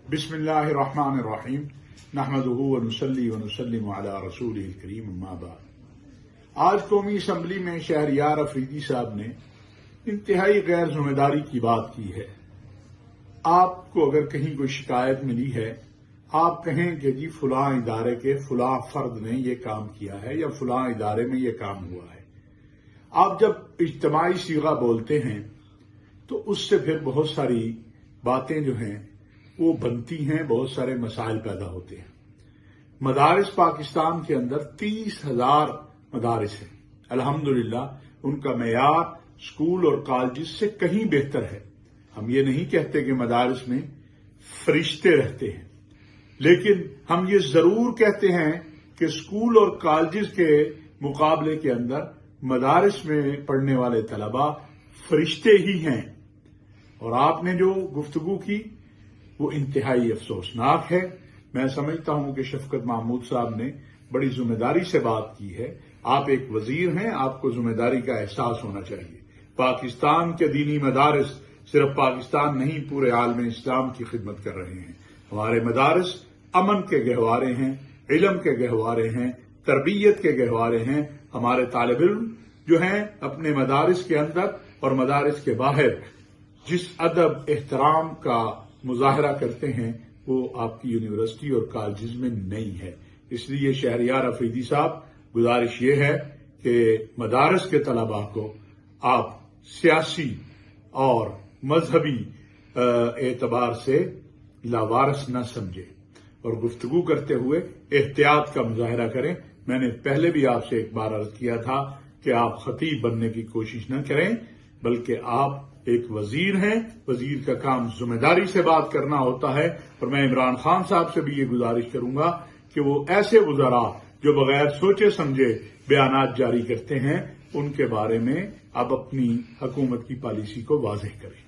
बिस्मिल्लाहिर्रहमानिर्रहीम नहमदुहु व नुसल्ली व नुसल्लिमु अला रसूलिहिल करीम अम्मा बाद। आज कौमी असम्बली में शहरियार अफरीदी साहब ने इंतहाई गैर जिम्मेदारी की बात की है। आपको अगर कहीं कोई शिकायत मिली है, आप कहें कि जी फलां इदारे के फलां फर्द ने ये काम किया है या फलां इदारे में ये काम हुआ है। आप जब इज्तिमाई सीगा बोलते हैं तो उससे फिर बहुत सारी बातें जो हैं वो बनती हैं, बहुत सारे मसाइल पैदा होते हैं। मदारिस पाकिस्तान के अंदर 30,000 मदारिस हैं। अल्हम्दुलिल्लाह उनका मेयार स्कूल और कॉलेज से कहीं बेहतर है। हम ये नहीं कहते कि मदारिस में फरिश्ते रहते हैं, लेकिन हम ये जरूर कहते हैं कि स्कूल और कॉलेज के मुकाबले के अंदर मदारिस में पढ़ने वाले तलबा फरिश्ते ही हैं। और आपने जो गुफ्तगू की वो इंतहाई अफसोसनाक है। मैं समझता हूं कि शफकत महमूद साहब ने बड़ी जिम्मेदारी से बात की है। आप एक वजीर हैं, आपको जिम्मेदारी का एहसास होना चाहिए। पाकिस्तान के दीनी मदारिस सिर्फ पाकिस्तान नहीं, पूरे आलम इस्लाम की खिदमत कर रहे हैं। हमारे मदारिस अमन के गहवारे हैं, इल्म के गहवारे हैं, तरबियत के गहवारे हैं। हमारे तालिब इल्म जो हैं अपने मदारिस के अंदर और मदारिस के बाहर जिस अदब एहतराम का मुजाहरा करते हैं वो आपकी यूनिवर्सिटी और कॉलेज में नहीं है। इसलिए शहरियार अफरीदी साहब, गुजारिश ये है कि मदारिस के तलबा को आप सियासी और मजहबी एतबार से लावारिस न समझें और गुफ्तगू करते हुए एहतियात का मुजाहरा करें। मैंने पहले भी आपसे एक बार अर्ज किया था कि आप खतीब बनने की कोशिश न करें, बल्कि आप एक वजीर हैं। वजीर का काम जिम्मेदारी से बात करना होता है। और मैं इमरान खान साहब से भी ये गुजारिश करूंगा कि वो ऐसे वज़रा जो बगैर सोचे समझे बयानात जारी करते हैं, उनके बारे में अब अपनी हुकूमत की पॉलिसी को वाज़ेह करें।